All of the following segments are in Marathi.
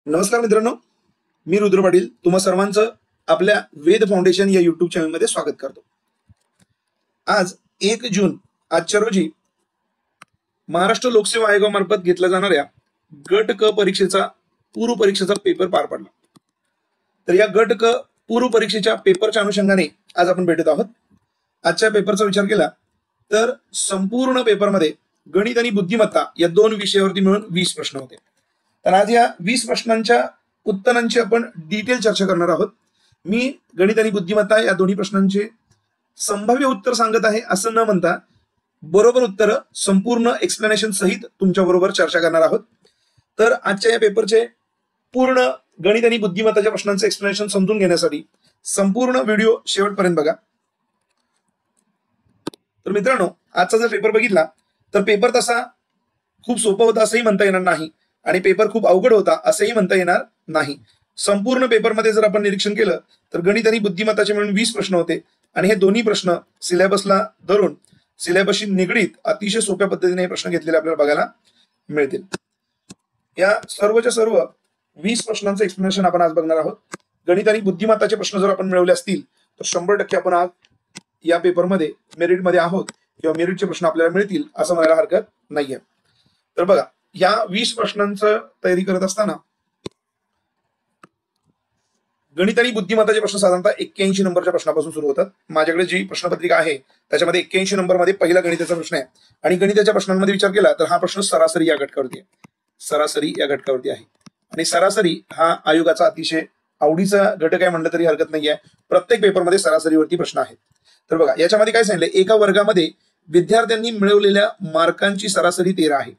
नमस्कार मित्रांनो, मी रुद्र पाटील तुम्हा सर्वांचं आपल्या वेद फाउंडेशन या युट्यूब चॅनलमध्ये स्वागत करतो. आज 1 जून आजच्या रोजी महाराष्ट्र लोकसेवा आयोगामार्फत घेतल्या जाणाऱ्या गट क परीक्षेचा पूर्व परीक्षेचा पेपर पार पडला. तर या गट क पूर्व परीक्षेच्या पेपरच्या अनुषंगाने आज आपण भेटत आहोत. आजच्या पेपरचा विचार केला तर संपूर्ण पेपरमध्ये गणित आणि बुद्धिमत्ता या दोन विषयावरती मिळून 20 प्रश्न होते. तर आज या 20 प्रश्नांच्या उत्तरांची आपण डिटेल चर्चा करणार आहोत. मी गणित आणि बुद्धिमत्ता या दोन्ही प्रश्नांचे संभाव्य उत्तर सांगत आहे असं न म्हणता बरोबर उत्तर संपूर्ण एक्सप्लेनेशन सहित तुमच्या बरोबर चर्चा करणार आहोत. तर आजच्या या पेपरचे पूर्ण गणित आणि बुद्धिमत्ताच्या प्रश्नांचे एक्सप्लेनेशन समजून घेण्यासाठी संपूर्ण व्हिडिओ शेवटपर्यंत बघा. तर मित्रांनो, आजचा जर पेपर बघितला तर पेपर तसा खूप सोपा होता असंही म्हणता येणार नाही आणि पेपर खूप अवघड होता असंही म्हणता येणार नाही. संपूर्ण पेपरमध्ये जर आपण निरीक्षण केलं तर गणित आणि बुद्धिमत्ताचे मिळून 20 प्रश्न होते आणि हे दोन्ही प्रश्न सिलेबसला धरून सिलेबसशी निगडीत अतिशय सोप्या पद्धतीने हे प्रश्न घेतलेले आपल्याला बघायला मिळतील. या सर्वच्या सर्व 20 प्रश्नांचं एक्सप्लेनेशन आपण आज बघणार आहोत. गणित आणि बुद्धिमत्ताचे प्रश्न जर आपण मिळवले असतील तर 100% आपण आज या पेपरमध्ये मेरिटमध्ये आहोत किंवा मेरिटचे प्रश्न आपल्याला मिळतील असं म्हणायला हरकत नाहीये. तर बघा, या 20 प्रश्नांचं तयारी करत असताना गणित आणि बुद्धिमत्ताचे प्रश्न साधारणतः 81 नंबरच्या प्रश्नापासून सुरू होतात. माझ्याकडे जी प्रश्नपत्रिका आहे त्याच्यामध्ये 81 नंबरमध्ये पहिला गणिताचा प्रश्न आहे आणि गणिताच्या प्रश्नांमध्ये विचार केला तर हा प्रश्न सरासरी या घटकावरती आहे. सरासरी या घटकावरती आहे आणि सरासरी हा आयोगाचा अतिशय आवडीचा घटक आहे म्हणलं तरी हरकत नाहीये. प्रत्येक पेपरमध्ये सरासरीवरती प्रश्न आहेत. तर बघा, याच्यामध्ये काय सांगितलं, एका वर्गामध्ये विद्यार्थ्यांनी मिळवलेल्या मार्कांची सरासरी 13 आहे.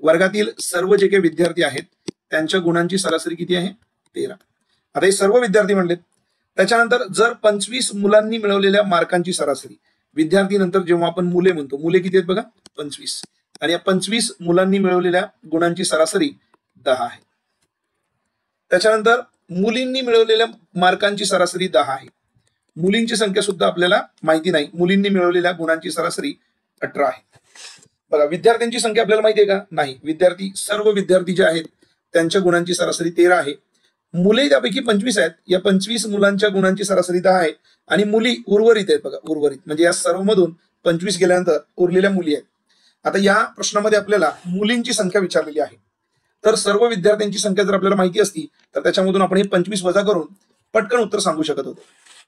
वर्गातील सर्व जे काही विद्यार्थी आहेत त्यांच्या गुणांची सरासरी किती आहे? 13. आता हे सर्व विद्यार्थी म्हणलेत. त्याच्यानंतर जर 25 मुलांनी मिळवलेल्या मार्कांची सरासरी, विद्यार्थी नंतर जेव्हा आपण मुले म्हणतो, मुले किती आहेत बघा? 25. आणि या 25 मुलांनी मिळवलेल्या गुणांची सरासरी 10 आहे. त्याच्यानंतर मुलींनी मिळवलेल्या मार्कांची सरासरी 10 आहे. मुलींची संख्या सुद्धा आपल्याला माहिती नाही. मुलींनी मिळवलेल्या गुणांची सरासरी 18 आहे. बघा, विद्यार्थ्यांची संख्या आपल्याला माहिती आहे का? नाही. विद्यार्थी, सर्व विद्यार्थी जे आहेत त्यांच्या गुणांची सरासरी 13 आहे. मुले त्यापैकी 25 आहेत. या 25 मुलांच्या गुणांची सरासरी 10 आहे आणि मुली उर्वरित आहेत. बघा, उर्वरित म्हणजे या सर्व मधून 25 गेल्यानंतर उरलेल्या मुली आहेत. आता या प्रश्नामध्ये आपल्याला मुलींची संख्या विचारलेली आहे. तर सर्व विद्यार्थ्यांची संख्या जर आपल्याला माहिती असती तर त्याच्यामधून आपण हे 25 वजा करून पटकन उत्तर सांगू शकत होतो.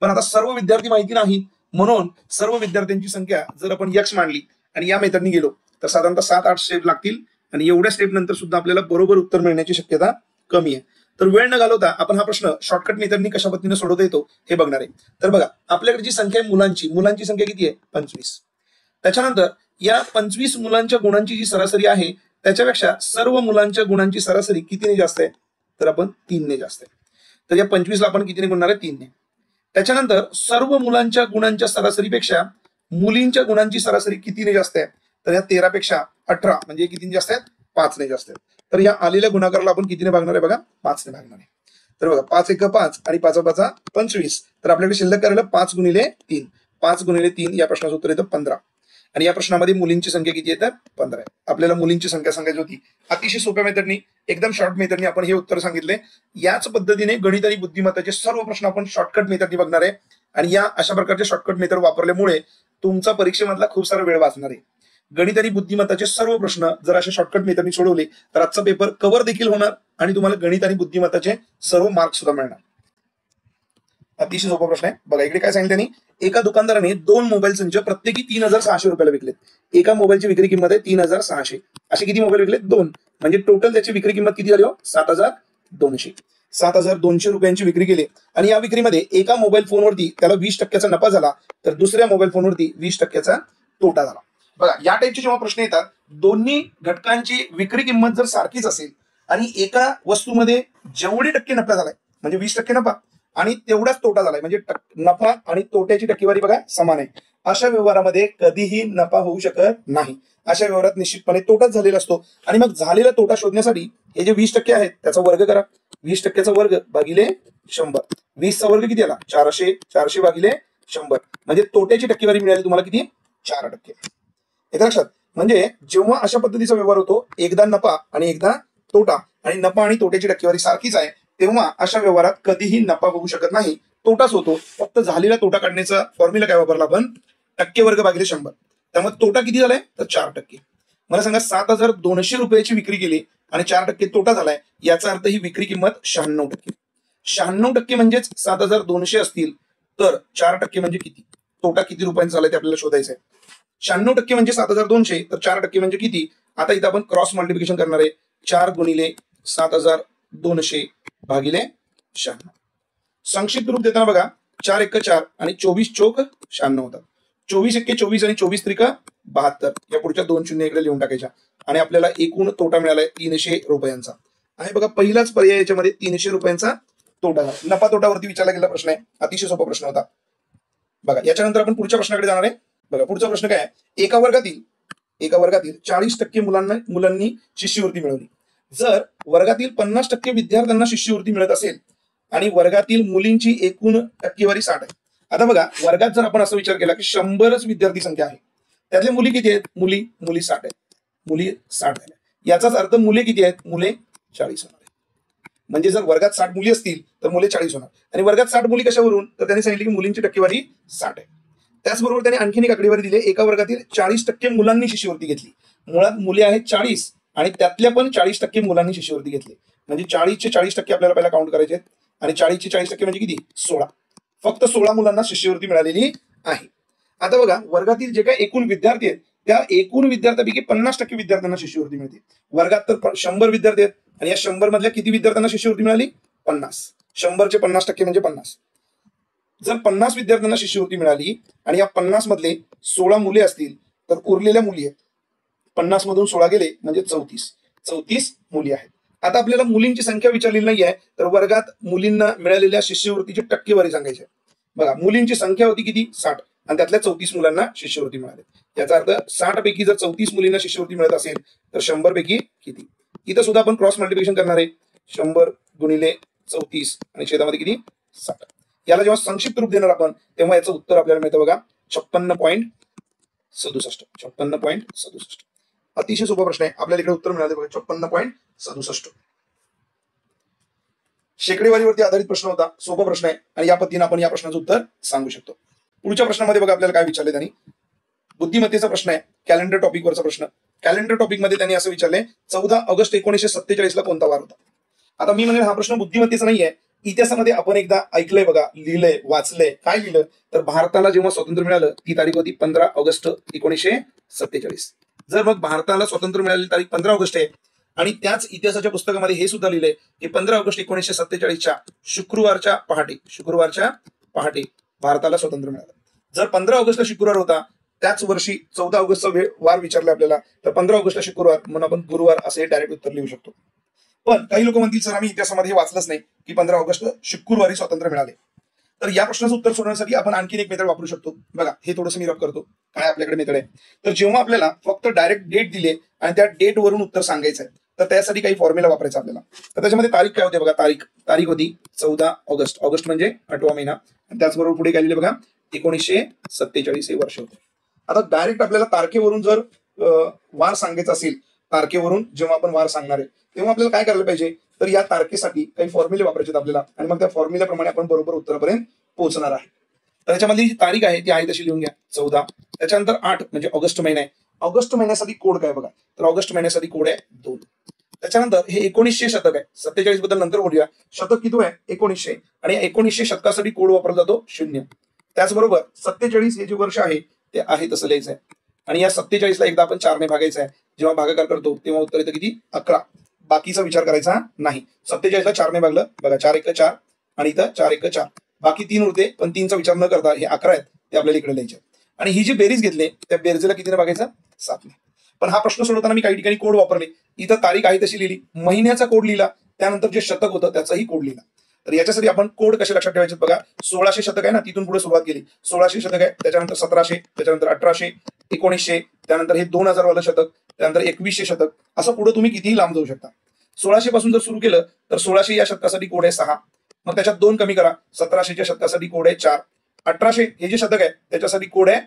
पण आता सर्व विद्यार्थी माहिती नाहीत म्हणून सर्व विद्यार्थ्यांची संख्या जर आपण x मांडली आणि या मेथडनी गेलो तर साधारणतः 7-8 स्टेप लागतील आणि एवढ्या स्टेप नंतर सुद्धा आपल्याला बरोबर उत्तर मिळण्याची शक्यता कमी आहे. तर वेळ न घालवता आपण हा प्रश्न शॉर्टकट मेथडनी कशा पद्धतीने सोडवता येतो हे बघणार आहे. तर बघा, आपल्याकडे जी संख्या आहे मुलांची संख्या किती आहे? 25. त्याच्यानंतर या 25 मुलांच्या गुणांची जी सरासरी आहे त्याच्यापेक्षा सर्व मुलांच्या गुणांची सरासरी कितीने जास्त आहे? तर आपण 3 ने जास्त आहे. तर या 25 ला आपण कितीने गुणणार आहे? 3 ने. त्याच्यानंतर सर्व मुलांच्या गुणांच्या सरासरीपेक्षा मुलींच्या गुणांची सरासरी कितीने जास्त आहे? तर या 13 पेक्षा 18 म्हणजे कितीने जास्त आहेत? 5 ने जास्त आहेत. तर या आलेल्या गुणाकाराला आपण कितीने भागणार आहे? बघा, 5 ने भागणार आहे. तर बघा, 5 × 5 आणि 5 × 5 = 25. तर आपल्याकडे शिल्लक करायला 5 × 3. 5 × 3 या प्रश्नाचं उत्तर येतं 15. आणि या प्रश्नामध्ये मुलींची संख्या किती येतात? 15 आहे. आपल्याला मुलींची संख्या सांगायची होती. अतिशय सोप्या मेथडनी, एकदम शॉर्ट मेथडनी आपण हे उत्तर सांगितले. याच पद्धतीने गणित आणि बुद्धिमत्ताचे सर्व प्रश्न आपण शॉर्टकट मेथडनी बघणार आहे आणि या अशा प्रकारचे शॉर्टकट मेथड वापरल्यामुळे तुमचा परीक्षेमधला खूप सारा वेळ वाचणार आहे. गणित आणि बुद्धिमत्ताचे सर्व प्रश्न जर अशा शॉर्टकट मेथडनी सोडवले तर आजचा पेपर कव्हर देखील होणार आणि तुम्हाला गणित आणि बुद्धिमत्ताचे सर्व मार्क्स सुद्धा मिळणार. अतिशय सोपा प्रश्न आहे. बघा, इकडे काय सांगितलं त्यांनी, एका दुकानदाराने 2 मोबाईल संच प्रत्येकी 3600 रुपयाला विकलेत. एका मोबाईलची विक्री किंमत आहे 3600. असे किती मोबाईल विकलेत? 2. म्हणजे टोटल त्याची विक्री किंमत किती झाली? 7200. 7200 रुपयांची विक्री केली आणि या विक्रीमध्ये एका मोबाईल फोनवरती त्याला 20% नफा झाला तर दुसऱ्या मोबाईल फोनवरती 20% तोटा झाला. बघा, या टाईपचे जेव्हा प्रश्न येतात, दोन्ही घटकांची विक्री किंमत जर सारखीच असेल आणि एका वस्तूमध्ये जेवढे टक्के नफा झालाय म्हणजे 20% नफा आणि तेवढाच तोटा झालाय म्हणजे नफा आणि तोट्याची टक्केवारी बघा समान आहे, अशा व्यवहारामध्ये कधीही नफा होऊ शकत नाही. अशा व्यवहारात निश्चितपणे तोटाच झालेला असतो आणि मग झालेला तोटा शोधण्यासाठी हे जे 20% आहेत त्याचा वर्ग करा. 20%चा वर्ग भागिले 100. 20 चा वर्ग किती आला? 400. 400 भागिले 100 म्हणजे तोट्याची टक्केवारी मिळाली तुम्हाला किती? 4%. येतं लक्षात? म्हणजे जेव्हा अशा पद्धतीचा व्यवहार होतो, एकदा नफा आणि एकदा तोटा आणि नफा आणि तोट्याची टक्केवारी सारखीच आहे, तेव्हा अशा व्यवहारात कधीही नफा होऊ शकत नाही, तोटाच होतो. फक्त झालेला तोटा काढण्याचा फॉर्म्युला काय वापरला आपण, टक्के वर्ग भागिले 100. त्यामुळे तोटा किती झालाय तर 4%. मला सांगा 7,200 रुपयाची विक्री केली आणि 4% तोटा झालाय, याचा अर्थ ही विक्री किंमत 96%. 96% म्हणजेच 7,200 असतील तर 4% म्हणजे किती, तोटा किती रुपयांचा झालाय ते आपल्याला शोधायचं आहे. 96% म्हणजे 7,200 तर 4% म्हणजे किती. आता इथं आपण क्रॉस मल्टिप्लिकेशन करणार आहे. 4 गुणिले 7,200 भागिले 96. संक्षिप्त रूप देताना बघा 4 1 4 आणि 24 चोक 96 होतात. 24 1 24 आणि 24 त्रिक 72. या पुढच्या 2 शून्य इकडे लिहून टाकायच्या आणि आपल्याला एकूण तोटा मिळालाय 300 रुपयांचा. आहे बघा पहिलाच पर्याय याच्यामध्ये 300 रुपयांचा तोटा झाला. नफा तोटावरती विचारला गेलेला प्रश्न आहे, अतिशय सोपा प्रश्न होता. बघा याच्यानंतर आपण पुढच्या प्रश्नाकडे जाणार आहे. बघा पुढचा प्रश्न काय आहे, एका वर्गातील 40% मुलांनी शिष्यवृत्ती मिळवली. जर वर्गातील 50% विद्यार्थ्यांना शिष्यवृत्ती मिळत असेल आणि वर्गातील मुलींची एकूण टक्केवारी 60 आहे. आता बघा वर्गात जर आपण असा विचार केला की 100च विद्यार्थी संख्या आहे, त्यातले मुली किती आहेत, मुली 60 आहेत, मुली 60 आहेत. याचाच अर्थ मुले किती आहेत, मुले 40 होणार. म्हणजे जर वर्गात 60 मुली असतील तर मुले 40 होणार. आणि वर्गात 60 मुली कशावरून, तर त्यांनी सांगितले की मुलींची टक्केवारी 60 आहे. त्याचबरोबर त्यांनी आणखीन एक आकडेवारी दिली, एका वर्गातील 40% मुलांनी शिष्यवृत्ती घेतली. मुळात मुले आहेत 40 आणि त्यातल्या पण 40% मुलांनी शिष्यवृत्ती घेतली. म्हणजे 40चे 40% आपल्याला पहिला काउंट करायचे आहेत आणि 40चे 40% म्हणजे किती, 16. फक्त 16 मुलांना शिष्यवृत्ती मिळालेली आहे. आता बघा वर्गातील जे काही एकूण विद्यार्थी आहेत त्या एकूण विद्यार्थ्यांपैकी 50% विद्यार्थ्यांना शिष्यवृत्ती मिळते. वर्गात तर 100 विद्यार्थी आहेत आणि या 100 मधल्या किती विद्यार्थ्यांना शिष्यवृत्ती मिळाली, 50. 100चे 50% म्हणजे 50. जर 50 विद्यार्थ्यांना शिष्यवृत्ती मिळाली आणि या 50 मधले 16 मुले असतील तर उरलेल्या मुली आहेत, 50 मधून 16 गेले म्हणजे 34 मुली आहेत. आता आपल्याला मुलींची संख्या विचारलेली नाही आहे, तर वर्गात मुलींना मिळालेल्या शिष्यवृत्तीची टक्केवारी सांगायची आहे. बघा मुलींची संख्या होती किती, 60 आणि त्यातल्या 34 मुलांना शिष्यवृत्ती मिळाली. याचा अर्थ 60 पैकी जर 34 मुलींना शिष्यवृत्ती मिळत असेल तर 100 पैकी किती. इथं सुद्धा आपण क्रॉस मल्टिप्लिकेशन करणार आहे. 100 गुणिले 34 आणि छेदामध्ये किती, 60. याला जेव्हा संक्षिप्त रूप देणार आपण तेव्हा याचं उत्तर आपल्याला मिळतं बघा 56.67. 56.67. अतिशय सोपा प्रश्न आहे, आपल्याला इकडे उत्तर मिळाले बघा 56.67. शेकडेवारीवरती आधारित प्रश्न होता, सोपा प्रश्न आहे आणि या पद्धतीने आपण या प्रश्नाचं उत्तर सांगू शकतो. पुढच्या प्रश्नामध्ये बघा आपल्याला काय विचारले त्यांनी, बुद्धिमत्तेचा प्रश्न आहे, कॅलेंडर टॉपिक वरचा प्रश्न. कॅलेंडर टॉपिक मध्ये त्यांनी असं विचारले 14 ऑगस्ट 1947 ला कोणता वार होता. आता मी म्हणेन हा प्रश्न बुद्धिमत्तेचा नाहीये, इतिहासामध्ये आपण एकदा ऐकलंय बघा, लिहिलंय, वाचलंय. काय लिहिलं तर भारताला जेव्हा स्वातंत्र्य मिळालं ती तारीख होती 15 ऑगस्ट 1947. जर मग भारताला स्वातंत्र्य मिळालेली तारीख 15 ऑगस्ट आहे आणि त्याच इतिहासाच्या पुस्तकामध्ये हे सुद्धा लिहिलंय की 15 ऑगस्ट 1947च्या शुक्रवारच्या पहाटे भारताला स्वातंत्र्य मिळालं. जर 15 ऑगस्टला शुक्रवार होता, त्याच वर्षी 14 ऑगस्टचा वार विचारला आपल्याला, तर 15 ऑगस्टला शुक्रवार म्हणून आपण गुरुवार असे डायरेक्ट उत्तर लिहू शकतो. पण काही लोक म्हणतील सर आम्ही इतिहासामध्ये वाचलंच नाही की 15 ऑगस्ट शुक्रवारी स्वातंत्र्य मिळाले. तर या प्रश्नाचं उत्तर सोडवण्यासाठी आपण आणखीन एक मेथड वापरू शकतो. बघा हे थोडंसं मी रब करतो, काय आपल्याकडे मेथड आहे. तर जेव्हा आपल्याला फक्त डायरेक्ट डेट दिले आणि त्या डेट वरून उत्तर सांगायचं आहे तर त्यासाठी काही फॉर्म्युला वापरायचा आपल्याला. तर त्याच्यामध्ये तारीख काय होते बघा, तारीख होती 14 ऑगस्ट. ऑगस्ट म्हणजे 8वा महिना आणि त्याचबरोबर पुढे काय लिहिले बघा 1947 हे वर्ष होते. आता डायरेक्ट आपल्याला तारखेवरून जर वार सांगायचा असेल, तारखेवरून जेव्हा आपण वार सांगणार आहे तेव्हा आपल्याला काय करायला पाहिजे, तर या तारखेसाठी काही फॉर्म्युले वापरायचे आपल्याला आणि मग त्या फॉर्म्युल्याप्रमाणे आपण बरोबर उत्तरापर्यंत पोहोचणार आहे. तर त्याच्यामधली जी तारीख आहे ती आहे तशी लिहून घ्या 14. त्याच्यानंतर 8 म्हणजे ऑगस्ट महिना आहे. ऑगस्ट महिन्यासाठी कोड काय बघा, तर ऑगस्ट महिन्यासाठी कोड आहे 2. त्याच्यानंतर हे 1900 शतक आहे, 47 बद्दल नंतर बोलूया. शतक किती आहे 1900 आणि 1900 शतकासाठी कोड वापरला जातो 0. त्याचबरोबर 47 हे जे वर्ष आहे ते आहे तसं लिहायचं आहे आणि या 47ला एकदा आपण 4 ने भागायचं आहे. जेव्हा भागाकार करतो तेव्हा उत्तर येतं किती, 11. बाकीचा विचार करायचा नाही. 47ला 4 ने भागलं बघा 4 1 4 आणि इथं 4 1 4, बाकी 3 उरते पण 3चा विचार न करता हे 11 आहेत ते आपल्याला इकडे लिहायचे. आणि ही जी बेरीज घेतली त्या बेरजेला कितीने भागायचं, 7 ने. पण हा प्रश्न सोडवताना मी काही ठिकाणी कोड वापरले. इथं तारीख आहे तशी लिहिली, महिन्याचा कोड लिहिला, त्यानंतर जे शतक होतं त्याचाही कोड लिहिला. तर याच्यासाठी आपण कोड कसे लक्षात ठेवायचे बघा, 1600 शतक आहे ना, तिथून पुढे सुरुवात केली. 1600 शतक आहे, त्याच्यानंतर 1700, त्याच्यानंतर 1800, 1900, त्यानंतर हे 2000 वालं शतक, त्यानंतर 2100 शतक, असं पुढे तुम्ही कितीही लांब जाऊ शकता. 1600 पासून जर सुरू केलं तर 1600 या शतकासाठी कोड आहे 6. मग त्याच्यात 2 कमी करा, 1700च्या शतकासाठी कोड आहे 4. 1800 हे जे शतक आहे त्याच्यासाठी कोड आहे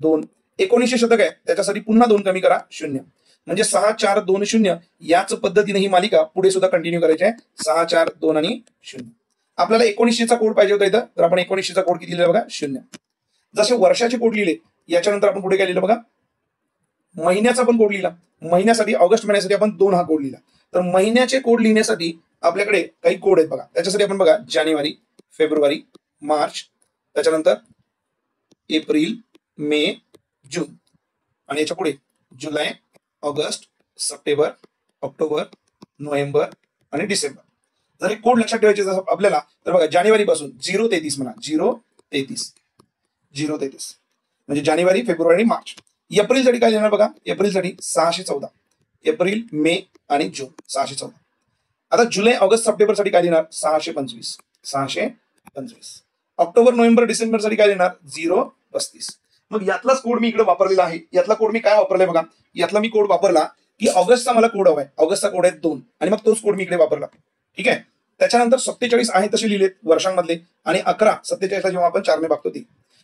2. 1900 शतक आहे त्याच्यासाठी पुन्हा 2 कमी करा 0. म्हणजे 6 4 2 0 याच पद्धतीने ही मालिका पुढे सुद्धा कंटिन्यू करायची आहे. 6 4 2 आणि 0. आपल्याला 1900चा कोड पाहिजे होता इथं, तर आपण 1900चा कोड किती लिहिला बघा 0. जसे वर्षाचे कोड लिहिले याच्यानंतर आपण पुढे काय लिहिलं बघा, महिन्याचा पण कोड लिहिला. महिन्यासाठी ऑगस्ट महिन्यासाठी आपण 2 हा कोड लिहिला. तर महिन्याचे कोड लिहिण्यासाठी आपल्याकडे काही कोड आहेत बघा. त्याच्यासाठी आपण बघा जानेवारी, फेब्रुवारी, मार्च, त्याच्यानंतर एप्रिल, मे, जून आणि याच्या पुढे जुलै, ऑगस्ट, सप्टेंबर, ऑक्टोबर, नोव्हेंबर आणि डिसेंबर. जर हे कोड लक्षात ठेवायचे आपल्याला तर बघा जानेवारी पासून 0-33 म्हणा, 0-33 म्हणजे जानेवारी, फेब्रुवारी, मार्च. एप्रिलसाठी काय लिहिणार बघा, एप्रिलसाठी 614, एप्रिल, मे आणि जून 614. आता जुलै, ऑगस्ट, सप्टेंबर साठी काय लिहिणार 625. ऑक्टोबर, नोव्हेंबर, डिसेंबर साठी काय लिहिणार 0-35. मग यातलाच कोड मी इकडे वापरलेला आहे. यातला कोड मी काय वापरलाय बघा, यातला मी कोड वापरला की ऑगस्टचा मला कोड हवाय, ऑगस्टचा कोड आहे 2 आणि मग तोच कोड मी इकडे वापरला. ठीक आहे. त्याच्यानंतर 47 आहे तसे लिहिलेत वर्षांमधले आणि 11 47 जेव्हा आपण 4 ने भागतो ती.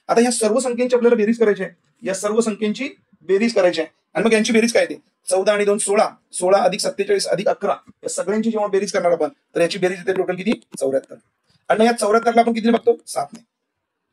आता ह्या सर्व संख्येची आपल्याला बेरीज करायची आहे. या सर्व संख्येची बेरीज करायची आहे आणि मग यांची बेरीज काय ते 14 आणि 2 16, 16 अधिक 47 अधिक 11 या सगळ्यांची जेव्हा बेरीज करणार आपण तर याची बेरीज येते टोटल किती 74. आणि या 74ला आपण किती बघतो 7 ने,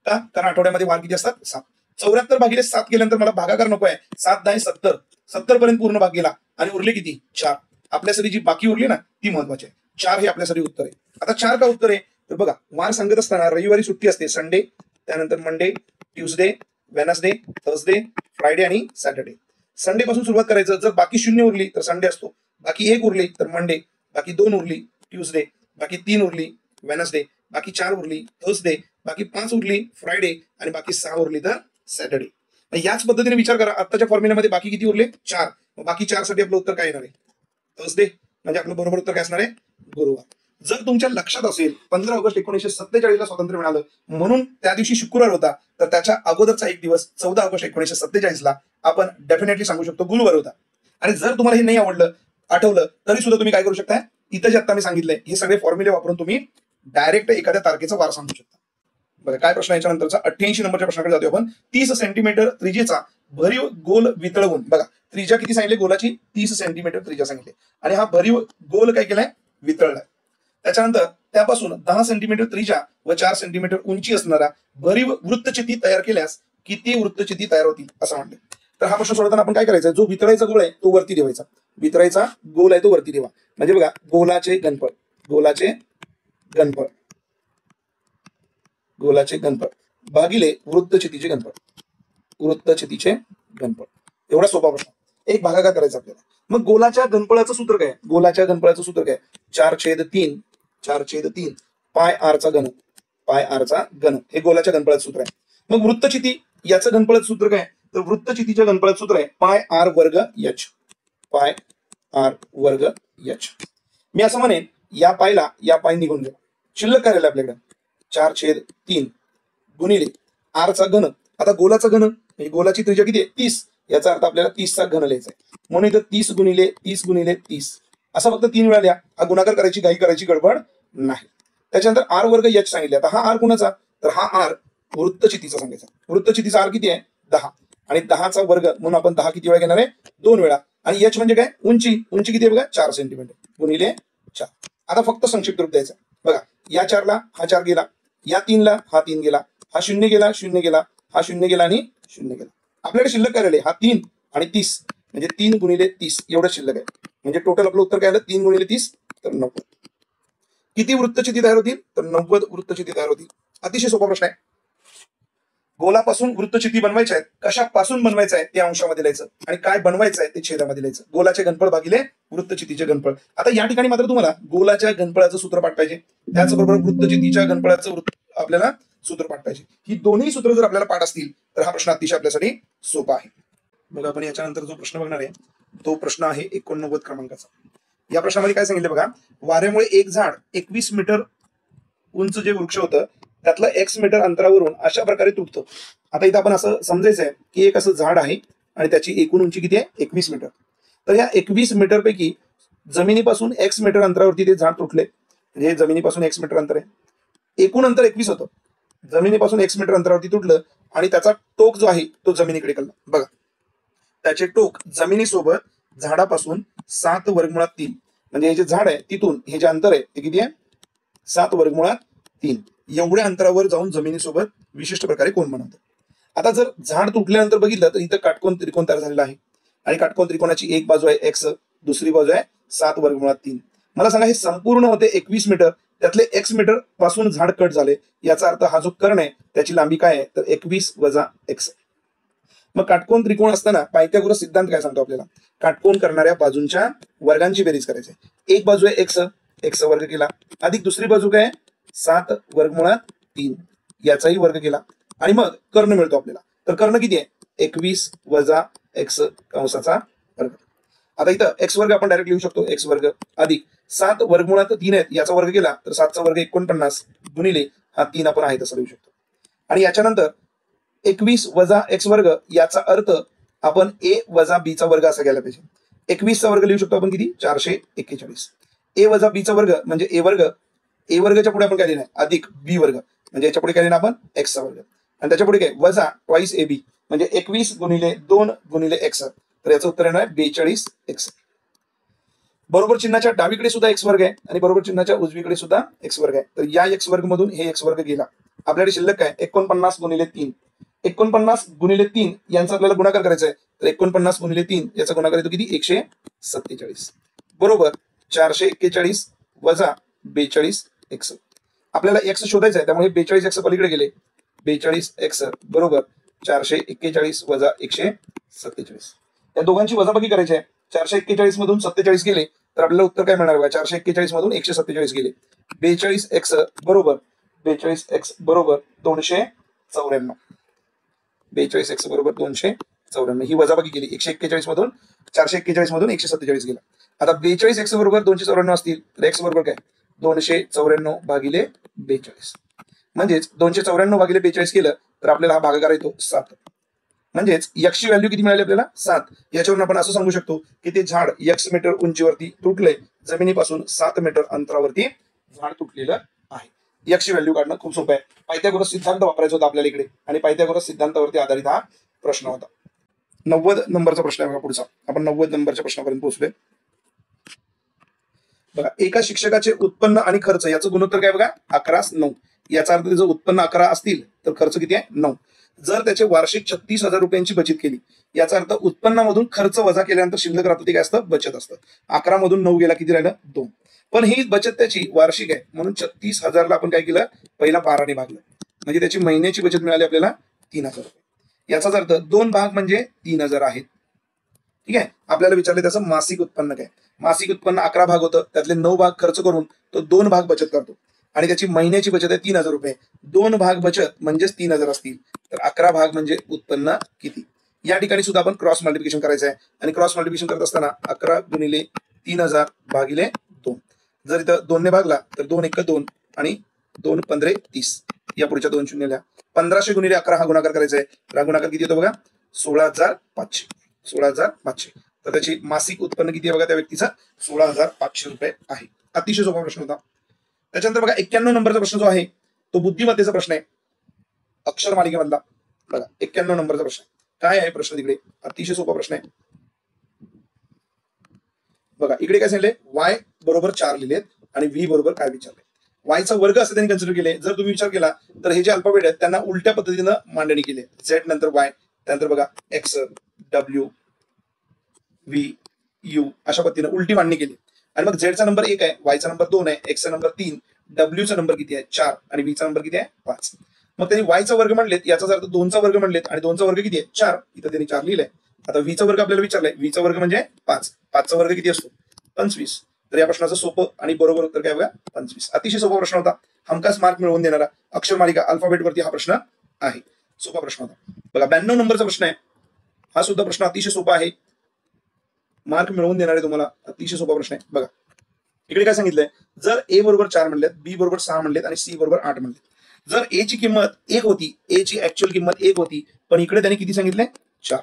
का कारण आठवड्यामध्ये वार किती असतात 7. 74 भागिले 7 केल्यानंतर मला भागाकार नको आहे. 7 10 70, 70 पर्यंत पूर्ण भाग गेला आणि उरले किती 4. आपल्यासाठी जी बाकी उरली ना ती महत्वाची आहे. 4 हे आपल्यासाठी उत्तर आहे. आता 4 का उत्तर आहे तर बघा वार सांगत असताना रविवारी सुट्टी असते, संडे, त्यानंतर Monday, Tuesday, Wednesday, Thursday, Friday आणि सॅटर्डे. संडे पासून सुरुवात करायचं. जर बाकी 0 उरली तर संडे असतो, बाकी 1 उरली तर मंडे, बाकी 2 उरली ट्युसडे, बाकी 3 उरली वेनसडे, बाकी 4 उरली थर्सडे, बाकी 5 उरली फ्रायडे आणि बाकी 6 उरली तर सॅटर्डे. याच पद्धतीने विचार करा, आत्ताच्या फॉर्म्युल्यामध्ये बाकी किती उरले 4. बाकी 4 साठी आपलं उत्तर काय येणार आहे थर्सडे, म्हणजे आपलं बरोबर उत्तर काय असणार आहे गुरुवार. जर तुमच्या लक्षात असेल 15 ऑगस्ट 1947 ला स्वातंत्र्य मिळालं म्हणून त्या दिवशी शुक्रवार होता, तर त्याच्या अगोदरचा एक दिवस 14 ऑगस्ट 1947 ला आपण डेफिनेटली सांगू शकतो गुरुवार होता. आणि जर तुम्हाला हे नाही आठवलं तरी सुद्धा तुम्ही काय करू शकता, इथं जे आता मी सांगितलंय हे सगळे फॉर्म्युले वापरून तुम्ही डायरेक्ट एखाद्या तारखेचा वार सांगू शकता. बघा काय प्रश्न याच्या नंतरचा 88 नंबरच्या प्रश्नाकडे जातो आपण. 30 सेंटीमीटर त्रिज्येचा भरीव गोल वितळवून, बघा त्रिज्या किती सांगितली गोलाची 30 सेंटीमीटर त्रिज्या सांगितली आणि हा भरीव गोल काय केलाय वितळलाय. त्याच्यानंतर त्यापासून 10 सेंटीमीटर त्रिज्या व 4 सेंटीमीटर उंची असणारा भरीव वृत्तचिती तयार केल्यास किती वृत्तचिती तयार होतील असं म्हणते. तर हा प्रश्न सोडवताना आपण काय करायचं, जो वितळायचा गोळ आहे तो वरती ठेवायचा, वितळायचा गोल आहे तो वरती ठेवा. म्हणजे बघा गोलाचे घनफळ भागिले वृत्तचितीचे घनफळ, एवढा सोपा प्रश्न. एक भागाकार करायचा आपल्याला. मग गोलाच्या घनफळाचं सूत्र काय, 4/3 पाय आर चा घन, हे गोलाच्या घनफळाचं सूत्र आहे. मग वृत्तचिती याचं घनफळाचं सूत्र काय, तर वृत्तचितीच्या घनफळाचं सूत्र आहे पाय आर वर्ग h. मी असं म्हणेन या पाय निघून गेला, शिल्लक काय राहिलं आपल्याकडे 4/3 गुणिले आर चा घन. आता गोलाचा घन म्हणजे गोलाची त्रिज्या किती आहे 30, याचा अर्थ आपल्याला 30 चा घन लिहायचा आहे. म्हणून इथं 30 गुणिले 30 असा फक्त 3 वेळा लिहा. हा गुणाकार करायची गडबड नाही. त्याच्यानंतर आर वर्ग h सांगितले. आता हा आर कुणाचा, तर हा आर वृत्तचितीचा सांगायचा. वृत्तचितीचा आर किती आहे 10 आणि 10चा वर्ग म्हणून आपण 10 किती वेळा घेणार आहे 2 वेळा. आणि h म्हणजे काय उंची किती आहे बघा 4 सेंटीमीटर गुणिले 4. आता फक्त संक्षिप्त रूप द्यायचं. बघा या 4 ला हा 4 गेला, या 3 ला हा 3 गेला, हा 0 गेला, हा 0 गेला आणि 0 गेला. आपल्याकडे शिल्लक काय राहिले, हा 3 आणि 30 म्हणजे 3 गुणिले 30 एवढं शिल्लक आहे. म्हणजे टोटल आपलं उत्तर काय आलं 3 गुणिले 30 तर 90. किती वृत्तचिती तयार होतील, तर 90 वृत्तचिती तयार होतील. अतिशय सोपा प्रश्न आहे. गोलापासून वृत्तचिती बनवायच्या आहेत, कशापासून बनवायचं आहे ते अंशामध्ये लिहायचं आणि काय बनवायचं आहे ते छेदामध्ये लिहायचं. गोलाचे घनफळ भागिले वृत्तचितीचे घनफळ. आता या ठिकाणी मात्र तुम्हाला गोलाच्या घनफळाचं सूत्रपाठ पाहिजे, त्याचबरोबर वृत्तचितीच्या घनफळाचं आपल्याला सूत्रपाठ पाहिजे. ही दोन्ही सूत्र जर आपल्याला पाठ असतील तर हा प्रश्न अतिशय आपल्यासाठी सोपा आहे. बघा आपण याच्यानंतर जो प्रश्न बघणार आहे तो प्रश्न आहे 89 क्रमांकाचा. या प्रश्नामध्ये काय सांगितलं बघा, वाऱ्यामुळे एक झाड 21 मीटर उंच जे वृक्ष होतं त्यातलं x मीटर अंतरावरून अशा प्रकारे तुटतं. आता इथं आपण असं समजायचं आहे की एक असं झाड आहे आणि त्याची एकूण उंची किती आहे 21 मीटर. तर या 21 मीटर पैकी जमिनीपासून x मीटर अंतरावरती ते झाड तुटले. म्हणजे जमिनीपासून x मीटर अंतर आहे, एकूण अंतर 21 होतं, जमिनीपासून x मीटर अंतरावरती तुटलं आणि त्याचा टोक जो आहे तो जमिनीकडे कळला. बघा त्याचे टोक जमिनीसोबत झाडापासून 7 वर्गमुळात 3 म्हणजे हे जे झाड आहे तिथून हे जे अंतर आहे ते किती आहे 7 वर्गमुळात 3 एवढ्या अंतरावर जाऊन जमिनीसोबत विशिष्ट प्रकारे कोण बनवतं. आता जर झाड तुटल्यानंतर बघितलं तर इथं काटकोन त्रिकोण तयार झालेला आहे आणि काटकोन त्रिकोणाची एक बाजू आहे एक्स, दुसरी बाजू आहे 7 वर्गमुळात 3. मला सांगा हे संपूर्ण होते 21 मीटर, त्यातले एक्स मीटर पासून झाड कट झाले, याचा अर्थ हा जो कर्ण आहे त्याची लांबी काय आहे तर 21 वजा एक्स. मग काटकोन त्रिकोण असताना पायथागोरस सिद्धांत काय सांगतो आपल्याला, काटकोन करणाऱ्या बाजूंच्या वर्गांची बेरीज करायची. एक बाजू आहे एक्स, एक्स वर्ग केला, अधिक दुसरी बाजू काय 7 वर्गमुळात 3 याचाही वर्ग केला आणि मग कर्ण मिळतो आपल्याला. तर कर्ण किती आहे 21 वजा एक्स कंसाचा वर्ग. आता इथं एक्स वर्ग आपण डायरेक्ट लिहू शकतो, एक्स वर्ग अधिक 7 वर्गमुळात 3 आहेत याचा वर्ग केला तर 7चा वर्ग 49 गुणिले हा 3 आपण आहे तसं लिहू शकतो. आणि याच्यानंतर 21 वजा एक्स वर्ग याचा अर्थ आपण ए वजा बी चा वर्ग असा घ्यायला पाहिजे. 21 चा वर्ग लिहू शकतो आपण किती 441. ए वजा बी चा वर्ग म्हणजे ए वर्ग, ए वर्गच्या पुढे आपण काय लिहिणार अधिक बी वर्ग म्हणजे याच्या पुढे काय लिहिणार आपण एक्स चा वर्ग आणि त्याच्या पुढे काय वजा ट्वाइस ए बी म्हणजे 21 गुणिले 2 गुणिले एक्स. तर याचं उत्तर येणार 42 एक्स. बरोबर चिन्हाच्या डावीकडे सुद्धा एक्स वर्ग आहे आणि बरोबर चिन्हाच्या उजवीकडे सुद्धा एक्स वर्ग आहे. तर या एक्स वर्ग मधून हे एक्स वर्ग गेला, आपल्याकडे शिल्लक काय 49 गुणिले 3. 49 गुणिले 3 यांचा आपल्याला गुणाकार करायचा आहे तर 49 गुणिले 3 याचा गुणाकार येतो किती 147 बरोबर 441 वजा 42 एक्स. आपल्याला एक्स शोधायचा आहे त्यामुळे 42 एक्स पलीकडे गेले, 42 एक्स बरोबर 441 वजा 147. या दोघांची वजाबाकी करायची आहे. 441 मधून 47 गेले तर आपल्याला उत्तर काय मिळणार बघा 441 मधून 147 गेले 42 एक्स बरोबर 42 एक्स बरोबर 294. 42 एक्स बरोबर 294 ही वजाबाकी केली. 141 मधून 441 मधून 147 गेला. आता 42 एक्स बरोबर 294 असतील तर एक्स बरोबर काय 294 भागिले 42 म्हणजेच 294 भागिले 42 केलं तर आपल्याला हा भागाकार येतो 7. म्हणजेच यक्षची व्हॅल्यू किती मिळाली आपल्याला 7. याच्यावरून आपण असं सांगू शकतो की ते झाड यक्ष मीटर उंचीवरती तुटले, जमिनीपासून 7 मीटर अंतरावरती झाड तुटलेलं आहे. यक्षची व्हॅल्यू काढणं खूप सोपं आहे. पायथागोरस सिद्धांत वापरायचा होता आपल्याला इकडे आणि पायथागोरस सिद्धांतावरती आधारित हा प्रश्न होता. 90 नंबरचा प्रश्न आहे बघा पुढचा. आपण 90 नंबरच्या प्रश्नापर्यंत पोहोचलोय. बघा एका शिक्षकाचे उत्पन्न आणि खर्च याचं गुणोत्तर काय बघा 11:9. याचा अर्थ जर उत्पन्न 11 असतील तर खर्च किती आहे 9. जर त्याचे वार्षिक 36,000 रुपयांची बचत केली याचा अर्थ उत्पन्नामधून खर्च वजा केल्यानंतर शिल्लक राहतं ते काय असतं बचत असतं. 11 मधून 9 गेला किती राहिलं 2. पण ही बचत त्याची वार्षिक आहे म्हणून 36,000 ला आपण काय केलं पहिला 12 ने भागलं म्हणजे त्याची महिन्याची बचत मिळाली आपल्याला 3,000 रुपये. याचाच अर्थ 2 भाग म्हणजे 3,000 आहेत. ठीक आहे. आपल्याला विचारले त्याचं मासिक उत्पन्न काय. मासिक उत्पन्न 11 भाग होतं त्यातले 9 भाग खर्च करून तो 2 भाग बचत करतो आणि त्याची महिन्याची बचत आहे 3,000 रुपये. 2 भाग बचत म्हणजेच 3,000 असतील तर 11 भाग म्हणजे उत्पन्न किती. या ठिकाणी सुद्धा आपण क्रॉस मल्टिप्लिकेशन करायचं आहे आणि क्रॉस मल्टिप्लिकेशन करत असताना 11 गुणिले 3,000 भागिले 2. जर इथं 2 ने भागला तर 2 1 2 आणि 2 15 30 या पुढच्या 2 शून्य 1500 गुणिले 11 हा गुणाकार करायचा आहे. हा गुणाकार किती येतो बघा 16,500. 16,500 तर त्याची मासिक उत्पन्न किती आहे बघा त्या व्यक्तीचा 16,500 रुपये आहे. अतिशय सोपा प्रश्न होता. त्याच्यानंतर बघा 91 नंबरचा प्रश्न जो आहे तो बुद्धिमत्तेचा प्रश्न आहे अक्षर मालिकेमधला. बघा 91 नंबरचा प्रश्न काय आहे प्रश्न तिकडे अतिशय सोपा प्रश्न आहे. बघा इकडे काय सांगितले y बरोबर 4 लिहिलेत आणि v बरोबर काय विचारले. y चा वर्ग असं त्यांनी कन्सिडर केले. जर तुम्ही विचार केला तर हे जे अल्फाबेट आहेत त्यांना उलट्या पद्धतीनं मांडणी केली. z नंतर y त्यानंतर बघा x w v u अशा पद्धतीनं उलटी मांडणी केली आणि मग z चा नंबर 1 आहे, y चा नंबर 2 आहे, x चा नंबर 3, w चा नंबर किती आहे 4 आणि v चा नंबर किती आहे 5. मग त्यांनी y चा वर्ग म्हणलेत याचाच अर्थ 2 चा वर्ग म्हणलेत आणि 2 चा वर्ग किती आहे 4. इथं त्यांनी 4 लिहिलंय. आता v चा वर्ग आपल्याला विचारलाय. v चा वर्ग म्हणजे 5. 5 चा वर्ग किती असतो 25. तर या प्रश्नाचं सोपं आणि बरोबर उत्तर काय बघा 25. अतिशय सोपा प्रश्न होता. हमखास मार्क मिळवून देणारा अक्षर मालिका अल्फाबेट वरती हा प्रश्न आहे. सोपा प्रश्न होता. बघा 92 नंबरचा प्रश्न आहे. हा सुद्धा प्रश्न अतिशय सोपा आहे. मार्क मिळवून देणारे तुम्हाला अतिशय सोपा प्रश्न आहे. बघा इकडे काय सांगितलंय जर a बरोबर 4 म्हणलेत, b बरोबर 6 म्हणलेत आणि c बरोबर 8 म्हणलेत. जर a ची किंमत 1 होती, a ची ऍक्च्युअल किंमत 1 होती पण इकडे त्यांनी किती सांगितले 4.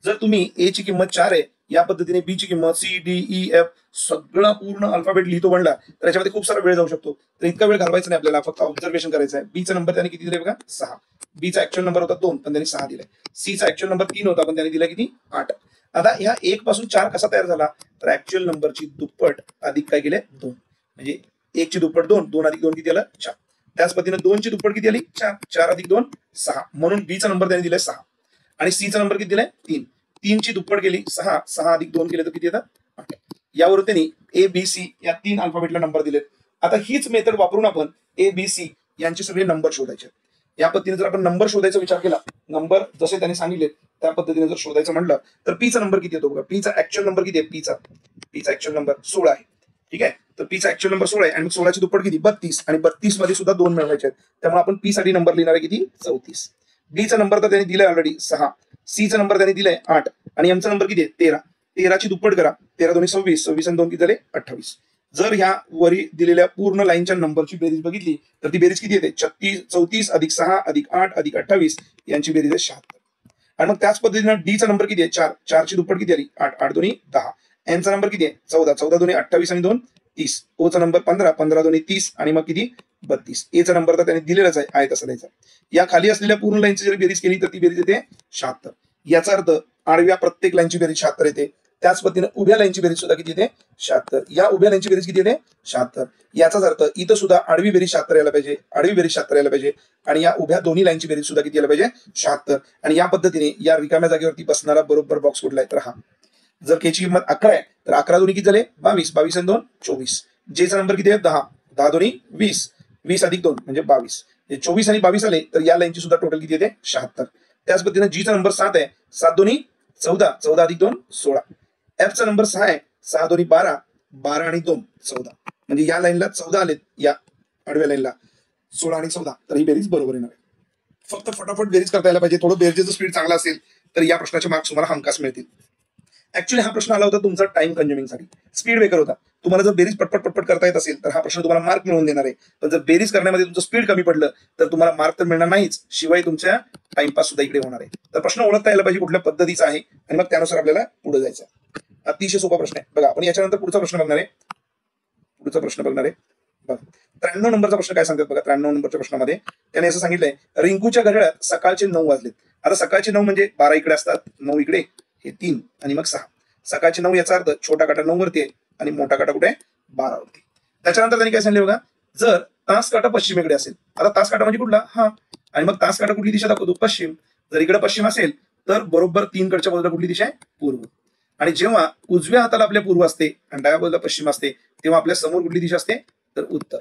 जर तुम्ही a ची किंमत 4 आहे या पद्धतीने b ची किंमत c d e f सगळा पूर्ण अल्फाबेट लिहितो म्हणला तर याच्यामध्ये खूप सारा वेळ जाऊ शकतो. तर इतका वेळ घालवायचा नाही आपल्याला, फक्त ऑब्झर्वेशन करायचं आहे. b चा नंबर त्यांनी किती दिले बघा 6. b चा ऍक्च्युअल नंबर होता 2 पण त्यांनी 6 दिलाय. c चा ऍक्च्युअल नंबर 3 होता पण त्यांनी दिला किती 8. आता ह्या 1 पासून 4 कसा तयार झाला, तर ऍक्च्युअल नंबरची दुप्पट अधिक काय केले 2, म्हणजे 1 ची दुप्पट 2, 2 अधिक 2 किती आलं 4. त्याच पद्धतीने 2 ची दुप्पट किती आली 4, 4 अधिक 2 6, म्हणून बी चा नंबर त्यांनी दिलाय 6 आणि सी चा नंबर किती दिलाय 3. 3 ची दुप्पट गेली 6, 6 अधिक 2 केले तर किती येतात 8. यावरून त्यांनी ए बी सी या 3 अल्फाबेटला नंबर दिलेत. आता हीच मेथड वापरून आपण ए बी सी यांचे सगळे नंबर शोधायचे. या पद्धतीने जर आपण नंबर शोधायचा विचार केला, नंबर जसे त्यांनी सांगितले त्या पद्धतीने जर शोधायचं म्हणलं तर पीचा नंबर किती येतो बघा. पीचा ऍक्च्युअल नंबर किती आहे, पीचा ऍक्च्युअल नंबर 16 आहे. ठीक आहे, तर पीचा ऍक्च्युअल नंबर 16 आहे आणि 16 ची दुप्पट किती 32 आणि 32 मध्ये सुद्धा 2 मिळवायचे आहेत. त्यामुळे आपण पी साठी नंबर लिहिणार आहे किती 34. डी चा नंबर तर त्यांनी दिलाय ऑलरेडी 6, सी चा नंबर त्यांनी दिलाय 8 आणि एम चा नंबर किती आहे 13. 13 ची दुप्पट करा, 13 दोन्ही 26, 26 आणि 2 किती झाले 28. जर ह्या वरी दिलेल्या पूर्ण लाईनच्या नंबरची बेरीज बघितली तर ती बेरीज किती येते 34 अधिक 6 अधिक 8 अधिक 28 यांची बेरीज आहे 76. आणि मग त्याच पद्धतीने डी चा नंबर किती आहे 4, 4 ची दुप्पट किती आली 8, 8 दोन्ही 10. एन चा नंबर किती आहे 14, 14 दोन्ही 28 आणि 2 30. ओ चा नंबर 15, 15 दोन्ही 30 आणि मग किती 32. ए चा नंबर तर त्यांनी दिलेलाच आहे तसा द्यायचा. या खाली असलेल्या पूर्ण लाईनची जर बेरीज केली तर ती बेरीज येते 76. याचा अर्थ आडव्या प्रत्येक लाईनची बेरीज 76 येते. त्याच पद्धतीने उभ्या लाईनची बेरीज सुद्धा किती येते 76. या उभ्या लाईनची बेरीज किती येते 76. याचाच अर्थ इथं सुद्धा आडवी बेरीज 76 यायला पाहिजे, आडवी बेरीज 76 यायला पाहिजे आणि या उभ्या दोन्ही लाईनची बेरीज सुद्धा किती यायला पाहिजे 76. आणि या पद्धतीने या रिकाम्या जागेवरती बसणारा बरोबर बॉक्स कुठला आहे तर हा. जर के ची किंमत 11 आहे तर 11 दोन्ही किती झाले 22, 22 आणि 2 24. जे चा नंबर किती आहे 10, 10 दोन्ही 20, 20 अधिक 2 म्हणजे 22. 24 आणि 22 आले तर या लाईनची सुद्धा टोटल किती येते 76. त्याच पद्धतीने जी चा नंबर 7 आहे, 7 दोन्ही 14, 14 अधिक 2 16. एफ चा नंबर 6 आहे, 6 दोन्ही 12, 12 आणि 2 14. म्हणजे या लाईनला 14 आलेत, या आडव्या लाईनला 16 आणि 14, तर ही बेरीज बरोबर येणार आहे. फक्त फटाफट बेरीज करता यायला पाहिजे. थोडं बेरजेचं स्पीड चांगला असेल तर या प्रश्नाचे मार्क्स तुम्हाला हमखास मिळतील. ऍक्च्युअली हा प्रश्न आला होता तुमचा टाइम कंझ्युमिंग साठी, स्पीड ब्रेकर होता. तुम्हाला जर बेरीज पटपट पटपट करता येत असेल तर हा प्रश्न तुम्हाला मार्क मिळवून देणार आहे. पण जर बेरीज करण्यामध्ये तुमचं स्पीड कमी पडलं तर तुम्हाला मार्क तर मिळणार नाहीच, शिवाय तुमच्या टाइमपास सुद्धा इकडे होणार आहे. तर प्रश्न ओळखता यायला पाहिजे कुठल्या पद्धतीचा आहे आणि मग त्यानुसार आपल्याला पुढे जायचं. अतिशय सोपा प्रश्न आहे बघा. आपण याच्यानंतर पुढचा प्रश्न बघणार आहे. बघा 93 नंबरचा प्रश्न काय सांगतात बघा. 93 नंबरच्या प्रश्नामध्ये त्याने असं सांगितलंय, रिंकूच्या घड्याळात सकाळचे 9 वाजलेत. आता सकाळचे 9 म्हणजे 12 इकडे असतात, 9 इकडे, हे 3 आणि मग 6. सकाळचे 9 याचा अर्थ छोटा काटा 9 वरती आहे आणि मोठा काटा कुठे 12 वरती. त्याच्यानंतर त्यांनी काय सांगितलं बघा, जर तास काटा पश्चिमेकडे असेल, आता तास काटा म्हणजे कुठला हा, आणि मग तास काटा कुठली दिशा दाखवतो पश्चिम. जर इकडे पश्चिम असेल तर बरोबर 3 कडच्या बाजूला कुठली दिशा आहे पूर्व. आणि जेव्हा उजव्या हाताला आपल्या पूर्व असते आणि डाव्या बाजूला पश्चिम असते तेव्हा आपल्या समोर कुठली दिशा असते तर उत्तर.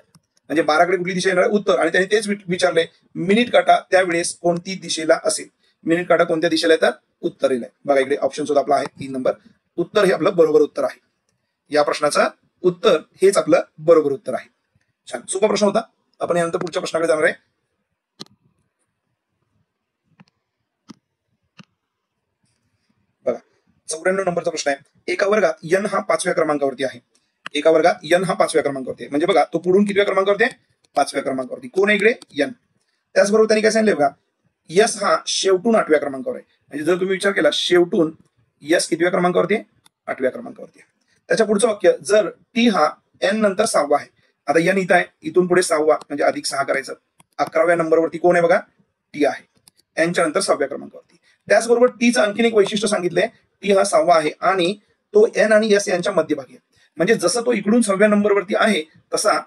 म्हणजे 12 कडे कुठली दिशा येणार उत्तर. आणि त्यांनी तेच विचारलंय, मिनिट काटा त्यावेळेस कोणती दिशेला असेल. मिनिट काटा कोणत्या दिशेला येतात उत्तरेला. बघा इकडे ऑप्शन सुद्धा आपला आहे 3 नंबर. उत्तर हे आपलं बरोबर उत्तर आहे. या प्रश्नाचा उत्तर हेच आपलं बरोबर उत्तर आहे. छान सोपा प्रश्न होता. आपण यानंतर पुढच्या प्रश्नाकडे जाणार आहे. बघा 94 नंबरचा प्रश्न आहे. एका वर्गात n हा 5व्या क्रमांकावरती आहे. एका वर्गात n हा 5व्या क्रमांकावरती आहे. म्हणजे बघा तो पुढून कितव्या क्रमांकावरती आहे 5व्या क्रमांकावरती. कोण आहे इकडे n. त्याचबरोबर त्यांनी काय सांगितलं बघा, यस हा शेवटून 8व्या क्रमांकावर आहे. म्हणजे जर तुम्ही विचार केला शेवटून यस कितव्या क्रमांकावरती आहे 8व्या क्रमांकावरती आहे. त्याच्या पुढचं वाक्य, जर टी हा n नंतर 6वा आहे. आता n इथं आहे, इथून पुढे 6वा म्हणजे अधिक 6 करायचं. 11व्या नंबरवरती कोण आहे बघा टी आहे, n च्या नंतर 6व्या क्रमांकावरती. त्याचबरोबर टीचं आणखीन एक वैशिष्ट्य सांगितलंय, टी हा 6वा आहे आणि तो n आणि s यांच्या मध्यभागी आहे. म्हणजे जसं तो इकडून 6व्या नंबरवरती आहे तसा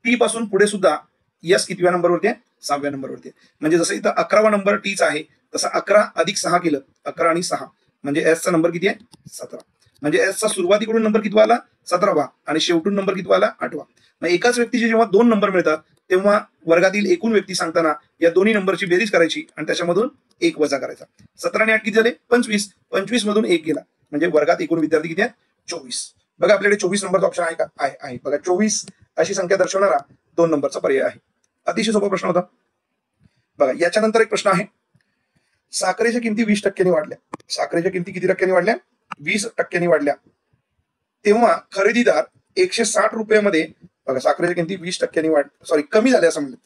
टी पासून पुढे सुद्धा यस कितव्या नंबरवरती आहे 6व्या नंबरवरती आहे. म्हणजे जसं इथं 11वा नंबर टीचा आहे तसा 11 अधिक 6 केलं, 11 आणि 6 म्हणजे एसचा नंबर किती आहे 17. म्हणजे एसचा सुरुवातीकडून नंबर कितवा आला 17वा आणि शेवटून नंबर कितवा आला 8वा. मग एकाच व्यक्तीचे जेव्हा 2 नंबर मिळतात तेव्हा वर्गातील एकूण व्यक्ती सांगताना या दोन्ही नंबरची बेरीज करायची आणि त्याच्यामधून 1 वजा करायचा. 17 आणि 8 किती झाले 25, 25 मधून 1 गेला म्हणजे वर्गात एकूण विद्यार्थी किती आहेत 24. बघा आपल्याकडे 24 नंबरचा ऑप्शन आहे का आहे. बघा 24 अशी संख्या दर्शवणारा 2 नंबरचा पर्याय आहे. अतिशय सोपा प्रश्न होता. बघा याच्यानंतर एक प्रश्न आहे, साखरेच्या किमती 20% वाढल्या. साखरेच्या किमती किती टक्क्यांनी वाढल्या 20% वाढल्या. तेव्हा खरेदीदार 160 रुपयामध्ये, बघा साखरेच्या किमती 20% कमी झाल्या असं म्हणलं.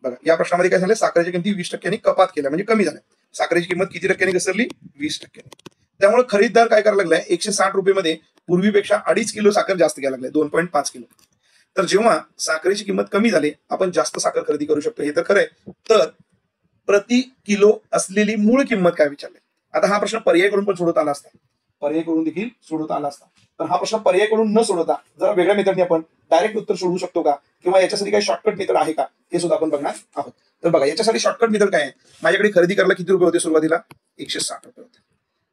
बघा या प्रश्नामध्ये काय झालं, साखरेच्या किमती 20% कपात केल्या म्हणजे कमी झाल्या. साखरेची किंमत किती टक्क्यांनी घसरली 20%. त्यामुळे खरेदीदार काय करायला लागलाय 160 रुपयामध्ये पूर्वीपेक्षा 2.5 किलो साखर जास्त घ्यायला लागलाय 2.5 किलो. तर जेव्हा साखरेची किंमत कमी झाली आपण जास्त साखर खरेदी करू शकतो हे तर खरंय. तर प्रति किलो असलेली मूळ किंमत काय विचारली. आता हा प्रश्न पर्याय करून पण सोडवता आला असता, पर्याय करून देखील सोडवता आला असता. पण हा प्रश्न पर्याय करून न सोडवता जरा वेगळ्या मेथडने आपण डायरेक्ट उत्तर सोडवू शकतो का, किंवा याच्यासाठी काही शॉर्टकट मेथड आहे का, हे सुद्धा आपण बघणार आहोत. तर बघा, याच्यासाठी शॉर्टकट मेथड काय आहे. माझ्याकडे खरेदी करायला किती रुपये होते सुरुवातीला, 160 रुपये होते.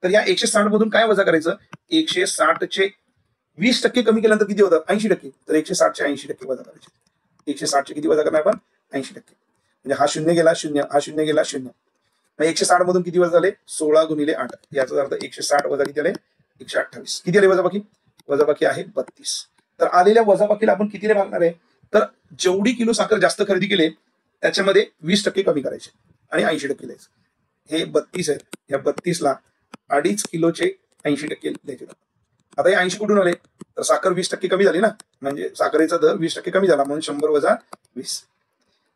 तर या 160 मधून काय वजा करायचं, 160 चे 20% कमी केल्यानंतर किती होतं, 80%. तर 160 चे 80% वजा करायचे. 160 चे किती वजा करणार आपण, 80%. म्हणजे हा शून्य गेला शून्य, हा शून्य गेला शून्य. 160 मधून किती वजा झाले, 16 गुणिले 8. याचा अर्थ 160 वजा किती आले, 128. किती आले वजाबाकी, वजाबाकी आहे 32. तर आलेल्या वजाबाकीला आपण कितीने भागणार आहे, तर जेवढी किलो साखर जास्त खरेदी केले त्याच्यामध्ये 20% कमी करायचे आणि 80% द्यायचे. हे 32 आहे, या 32ला 2.5 किलोचे 80% द्यायचे. आता हे 80 कुठून आले, तर साखर 20% कमी झाली ना, म्हणजे साखरेचा दर 20% कमी झाला, म्हणून 100 वजा 20.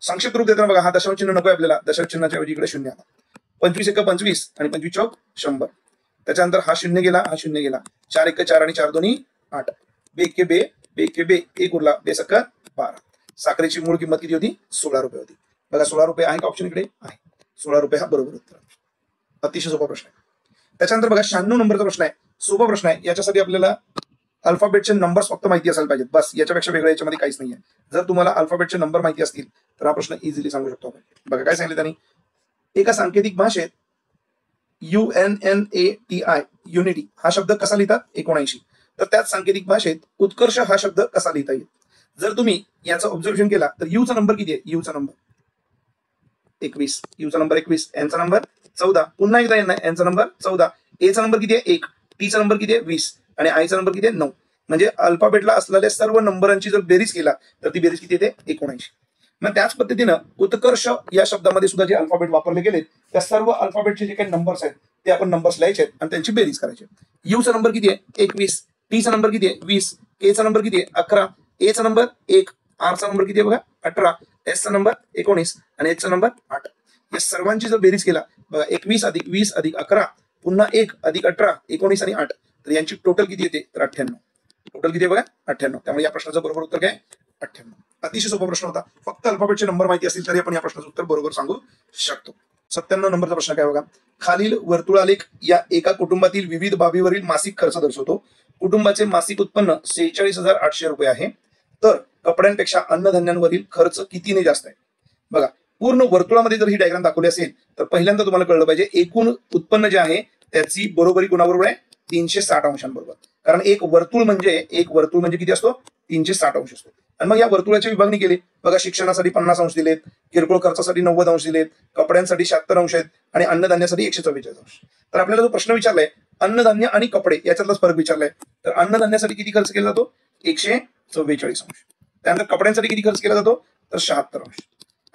संक्षिप्त रूप देताना बघा, हा दशांश चिन्ह नको आपल्याला, दशांश चिन्हाच्या ऐवजी इकडे शून्य आला. 25 × 25 आणि 25 × 100. त्याच्यानंतर हा शून्य गेला, हा शून्य गेला. 4 × 4 आणि 4 दोन्ही 8. बे बे बे बे एक उरला, 2 × 12. साखरेची मूळ किंमत किती होती, 16 रुपये होती. बघा 16 रुपये आहे का ऑप्शन इकडे, आहे. 16 रुपये हा बरोबर उत्तर. अतिशय सोपा प्रश्न आहे. त्याच्यानंतर बघा 96 नंबरचा प्रश्न आहे, सोपा प्रश्न आहे. याच्यासाठी आपल्याला अल्फाबेटचे नंबर्स फक्त माहिती असायला पाहिजेत, बस. याच्यापेक्षा वेगळं याच्यामध्ये काहीच नाहीये. जर तुम्हाला अल्फाबेटचे नंबर माहिती असतील तर हा प्रश्न इझिली सांगू शकतो आपण. बघा काय सांगितलं त्यांनी, एका सांकेतिक भाषेत UNNATI युनिटी हा शब्द कसा लिहितात, 79. तर त्याच सांकेतिक भाषेत उत्कर्ष हा शब्द कसा लिहिता येईल. जर तुम्ही याचं ऑब्झर्वेशन केला तर यूचा नंबर किती आहे, यूचा नंबर 21, यूचा नंबर 21, एनचा नंबर 14. पुन्हा एकदा एनचा नंबर 14. एचा नंबर किती आहे, 1. टीचा नंबर किती आहे, 20. आणि आयचा नंबर किती आहे, 9. म्हणजे अल्फाबेटला असलेल्या सर्व नंबरांची जर बेरीज केला तर ती बेरीज किती येते, 79. मग त्याच पद्धतीनं उत्कर्ष या शब्दामध्ये सुद्धा जे अल्फाबेट वापरले गेले त्या सर्व अल्फाबेटचे जे काही नंबर्स आहेत ते आपण नंबर्स लिहायचे आणि त्यांची बेरीज करायची. यूचा नंबर किती आहे, 21. टीचा नंबर किती आहे, 20. केचा नंबर किती आहे, 11. एचा नंबर 1. आरचा नंबर किती आहे बघा, 18. एसचा नंबर 19 आणि एचचा नंबर 8. या सर्वांची जर बेरीज केला बघा, 21 + 20 + 11 पुन्हा 1 + 18 19 आणि 8, तर यांची टोटल किती येते, तर 98. टोटल किती आहे बघा, 98. त्यामुळे या प्रश्नाचं बरोबर उत्तर काय, 98. अतिशय सोपा प्रश्न होता. फक्त अल्फाबेटचे नंबर माहिती असतील तरी आपण या प्रश्नाचं उत्तर बरोबर सांगू शकतो. 97 नंबरचा प्रश्न काय बघा, खालील वर्तुळालेख या एका कुटुंबातील विविध बाबीवरील मासिक खर्च दर्शवतो. कुटुंबाचे मासिक उत्पन्न 46,800 रुपये आहे, तर कपड्यांपेक्षा अन्नधान्यांवरील खर्च कितीने जास्त आहे. बघा, पूर्ण वर्तुळामध्ये जर ही डायग्राम दाखवली असेल तर पहिल्यांदा तुम्हाला कळलं पाहिजे एकूण उत्पन्न जे आहे त्याची बरोबरी कोणाबरोबर आहे, 360 अंशांबरोबर. कारण एक वर्तुळ म्हणजे किती असतो, 360 अंश असतो. आणि मग या वर्तुळाची विभागणी केली बघा, शिक्षणासाठी 50 अंश दिलेत, किरकोळ खर्चासाठी 90 अंश दिलेत, कपड्यांसाठी 76 अंश आहेत आणि अन्नधान्यासाठी 144 अंश. तर आपल्याला जो प्रश्न विचारलाय अन्नधान्य आणि कपडे याच्यातलाच फरक विचारलाय. तर अन्नधान्यासाठी किती खर्च केला जातो, 144 अंश. त्यानंतर कपड्यांसाठी किती खर्च केला जातो, तर 76 अंश.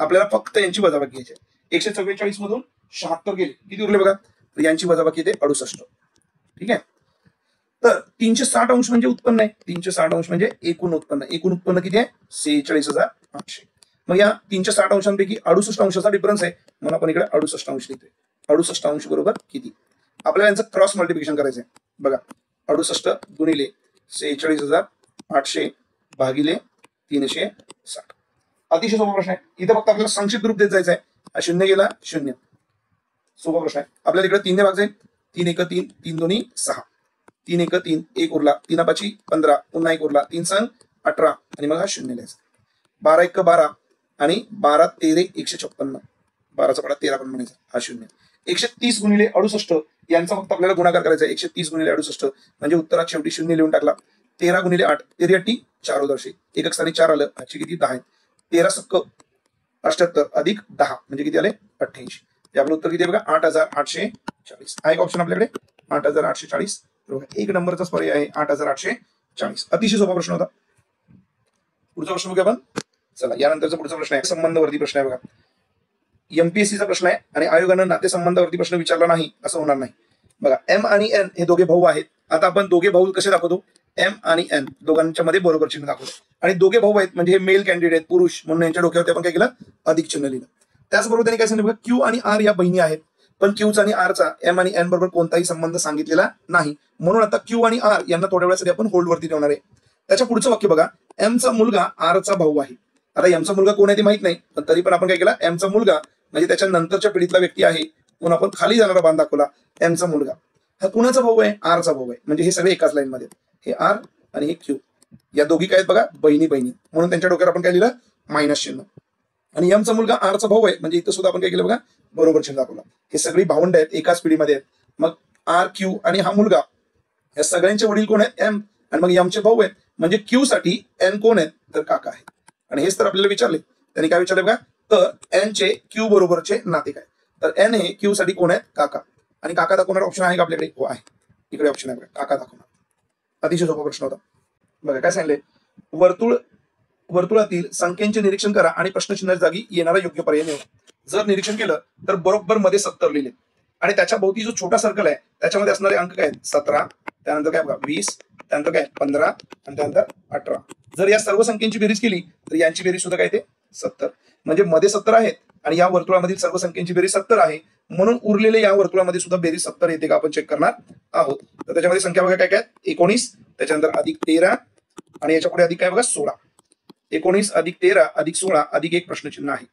आपल्याला फक्त यांची वजाबाकी घ्यायची आहे. 144 मधून 76 गेले, किती उरले बघा, तर यांची वजाबाकी येते 68. ठीक आहे. तर 360 अंश म्हणजे उत्पन्न आहे, 360 अंश म्हणजे एकूण उत्पन्न. एकूण उत्पन्न किती आहे, 46,800. मग या 360 अंशांपैकी 68 अंशाचा डिफरन्स आहे, म्हणून आपण इकडे 68 अंश लिहितोय. 68 अंश बरोबर किती, आपल्याला यांचं क्रॉस मल्टिप्लिकेशन करायचंय. बघा, 68 गुणिले 46,800 भागिले 360. अतिशय सोपा प्रश्न आहे. इथे फक्त आपल्याला संक्षिप्त रूप देत जायचं आहे. हा शून्य गेला शून्य, सोपा प्रश्न आहे. आपल्याला इकडे 3 ने भाग जाईल, 3 × 1 = 3, 3 × 2 = 6, 3 × 1 = 3, 1 उरला, 3 × 5 = 15, पुन्हा 1 उरला, 3 × 7 = 18 आणि मग हा शून्य लिहायचा. 12 × 1 = 12 आणि 12 × 13 = 156. 12चा पाढा 13 पण म्हणायचा, हा शून्य. 130 गुणिले 68 यांचा फक्त आपल्याला गुणाकार करायचा आहे. 130 गुणिले 68 म्हणजे उत्तरात शेवटी शून्य लिहून टाकला. 13 गुणिले 8, 13 × 4 = 4 एक स्थानी 4 आलं, ह्याची किती 10 आहे. 13 × 78 अधिक 10 म्हणजे किती आले, 88. आपलं उत्तर किती आहे बघा, 8,840 आहे का ऑप्शन आपल्याकडे, 8,840. एक नंबरचाच पर्याय आहे 8,840. अतिशय सोपा प्रश्न होता. पुढचा प्रश्न बघूया आपण. चला, यानंतरचा पुढचा प्रश्न आहे संबंधवर्ती प्रश्न आहे. बघा, एमपीएससीचा प्रश्न आहे आणि आयोगानं नातेसंबंधावरती प्रश्न विचारला नाही असं होणार नाही. बघा, एम आणि एन हे दोघे भाऊ आहेत. आता आपण दोघे भाऊ कसे दाखवतो, एम आणि एन दोघांच्या मध्ये बरोबर चिन्ह दाखवतो. आणि दोघे भाऊ आहेत म्हणजे हे मेल कॅन्डिडेट पुरुष म्हणून यांच्या डोक्यावरती आपण काय केलं, अधिक चिन्ह लिहिलं. त्याचबरोबर त्यांनी काय सांगितलं, क्यू आणि आर या बहिणी आहेत, पण क्यूचा आणि आरचा एम आणि एन बरोबर कोणताही संबंध सांगितलेला नाही. म्हणून आता क्यू आणि आर यांना थोड्या वेळासाठी आपण होल्ड वरती ठेवणार आहे. त्याच्या पुढचं वाक्य बघा, एमचा मुलगा आरचा भाऊ आहे. आता एमचा मुलगा कोण आहे ते माहित नाही, पण तरी पण आपण काय केला, एमचा मुलगा म्हणजे त्याच्या नंतरच्या पिढीतला व्यक्ती आहे म्हणून आपण खाली जाणारा बाण दाखवला, एमचा मुलगा. हा कुणाचा भाऊ आहे? आरचा भाऊ आहे. म्हणजे हे सगळे एकाच लाईन मध्ये आहेत. हे आर आणि हे क्यू, या दोघी काय आहेत बघा? बहिणी बहिणी, म्हणून त्यांच्या डोक्यावर आपण काय लिहिलं? मायनस चिन्ह. आणि एमचा मुलगा आरचा भाऊ आहे, म्हणजे इथं सुद्धा आपण काय केलं बघा? बरोबर चिन्ह दाखवलं. हे सगळी भावंड आहेत, एकाच पिढीमध्ये आहेत. मग आर क्यू आणि हा मुलगा, या सगळ्यांचे वडील कोण आहेत? एम. आणि मग एमचे भाऊ आहेत, म्हणजे क्यू साठी एन कोण आहेत? तर काका आहे. आणि हेच तर आपल्याला विचारले. त्यांनी काय विचारले बघा? तर एन चे क्यू बरोबरचे नाते काय? तर एन हे क्यू साठी कोण आहेत? काका. आणि काका दाखवणार ऑप्शन आहे का आपल्याकडे? हो आहे, इकडे ऑप्शन आहे बघा, काका दाखवणार. अतिशय सोपा प्रश्न होता बघा. काय सांगितले? वर्तुळातील संख्यांचे निरीक्षण करा आणि प्रश्नचिन्हाच्या जागी येणारा योग्य पर्याय निवडा. जर निरीक्षण केलं तर बरोबर मध्ये 70 लिहिले, आणि त्याच्या भोवती जो छोटा सर्कल आहे त्याच्यामध्ये असणारे अंक काय आहेत? 17, त्यानंतर काय बघा 20, त्यानंतर काय 15 आणि त्यानंतर 18. जर या सर्व संख्यांची बेरीज केली तर यांची बेरीज सुद्धा काय ते 70. म्हणजे मध्ये 70 आहेत आणि या वर्तुळामधील सर्व संख्यांची बेरीज 70 आहे, म्हणून उरलेले या वर्तुळामध्ये सुद्धा बेरीज 70 येते का आपण चेक करणार आहोत. तर त्याच्यामध्ये संख्या बघा काय काय? 19, त्याच्यानंतर अधिक 13 आणि याच्या पुढे अधिक काय बघा? 16. 19 अधिक 13 अधिक 16 अधिक एक प्रश्नचिन्ह आहे,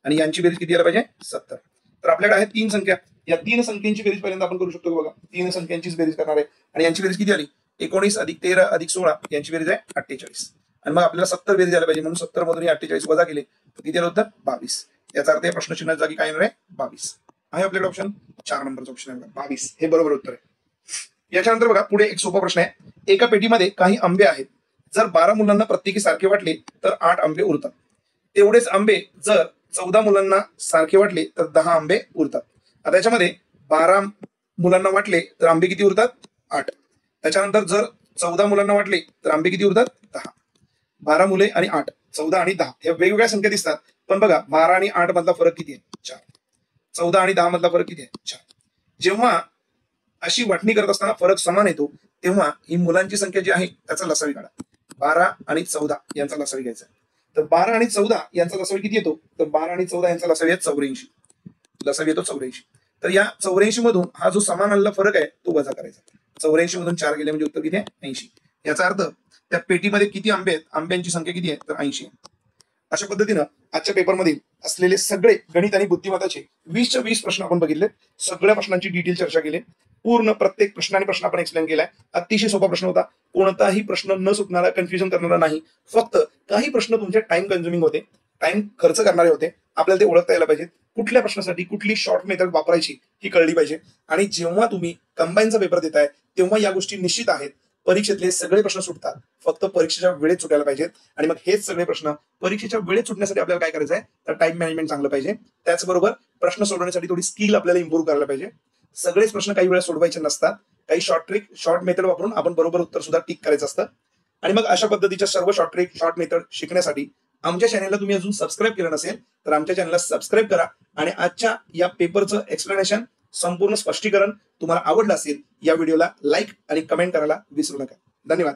आणि यांची बेरीज किती यायला पाहिजे? 70. तर आपल्याकडे आहे 3 संख्या. या 3 संख्यांची बेरीज पहिल्यांदा आपण करू शकतो बघा. 3 संख्यांचीच बेरीज करणार आहे, आणि यांची बेरीज किती आली? 19 अधिक 13 अधिक 16, यांची बेरीज आहे 48. आणि मग आपल्याला 70 बेरीज आल्या पाहिजे, म्हणून 70 मधून 48 वजा केले तर किती आलं होतं? 22. याचा अर्थ या प्रश्नचिन्हाच्या जागी काय येणार आहे? 22 आहे आपल्याकडे ऑप्शन. 4 नंबरचा ऑप्शन आहे 22, हे बरोबर उत्तर आहे. याच्यानंतर बघा पुढे एक सोपा प्रश्न आहे. एका पेटीमध्ये काही आंबे आहेत. जर 12 मुलांना प्रत्येकी सारखे वाटले तर 8 आंबे उरतात. तेवढेच आंबे जर 14 मुलांना सारखे वाटले तर 10 आंबे उरतात. आता याच्यामध्ये 12 मुलांना वाटले तर आंबे किती उरतात? 8. त्याच्यानंतर जर 14 मुलांना वाटले तर आंबे किती उरतात? 10. 12 मुले आणि 8, 14 आणि 10 या वेगवेगळ्या संख्या दिसतात, पण बघा 12 आणि 8 मधला फरक किती आहे? 4. 14 आणि 10 मधला फरक किती आहे? 4. जेव्हा अशी वाटणी करत असताना फरक समान येतो तेव्हा ही मुलांची संख्या जी आहे त्याचा लसावी काढा. 12 आणि 14 यांचा लसावी घ्यायचा. तर 12 आणि 14 यांचा लसावी किती येतो? तर 12 आणि 14 यांचा लसावी आहे 84. लसावी येतो 84. तर या 84 मधून हा जो समान आलेला फरक आहे तो वजा करायचा. 84 मधून 4 गेले म्हणजे उत्तर किती आहे? 80. याचा अर्थ त्या पेटीमध्ये किती आंबे आहेत? आंब्यांची संख्या किती आहे? तर 80. अशा पद्धतीनं आजच्या पेपरमधील असलेले सगळे गणित आणि बुद्धिमत्ताचे 20च्या 20 प्रश्न आपण बघितले. सगळ्या प्रश्नांची डिटेल चर्चा केली. पूर्ण प्रत्येक प्रश्न आपण एक्सप्लेन केलाय. अतिशय सोपा प्रश्न होता. कोणताही प्रश्न न सुटणारा, कन्फ्युजन करणारा नाही. फक्त काही प्रश्न तुमचे टाइम कन्झ्युमिंग होते, टाइम खर्च करणारे होते. आपल्याला ते ओळखता यायला पाहिजे. कुठल्या प्रश्नासाठी कुठली शॉर्ट मेथड वापरायची ही कळली पाहिजे. आणि जेव्हा तुम्ही कंबाईनचा पेपर देताय तेव्हा या गोष्टी निश्चित आहेत. परीक्षेतले सगळे प्रश्न सुटतात, फक्त परीक्षेच्या वेळेत सुटायला पाहिजेत. आणि मग हेच सगळे प्रश्न परीक्षेच्या वेळेत सुटण्यासाठी आपल्याला काय करायचं आहे? तर टाइम मॅनेजमेंट चांगलं पाहिजे. त्याचबरोबर प्रश्न सोडवण्यासाठी थोडी स्किल आपल्याला इम्प्रूव्ह करायला पाहिजे. सगळेच प्रश्न काही वेळा सोडवायचे नसतात. काही शॉर्ट ट्रिक, शॉर्ट मेथड वापरून आपण बरोबर उत्तर सुद्धा टिक करायचं असतं. आणि मग अशा पद्धतीच्या सर्व शॉर्ट ट्रिक, शॉर्ट मेथड शिकण्यासाठी आमच्या चॅनलला तुम्ही अजून सबस्क्राईब केलं नसेल तर आमच्या चॅनलला सबस्क्राईब करा. आणि आजच्या या पेपरचं एक्सप्लेनेशन, संपूर्ण स्पष्टीकरण तुम्हाला आवडलं असेल या व्हिडिओला लाईक आणि कमेंट करायला विसरू नका. धन्यवाद.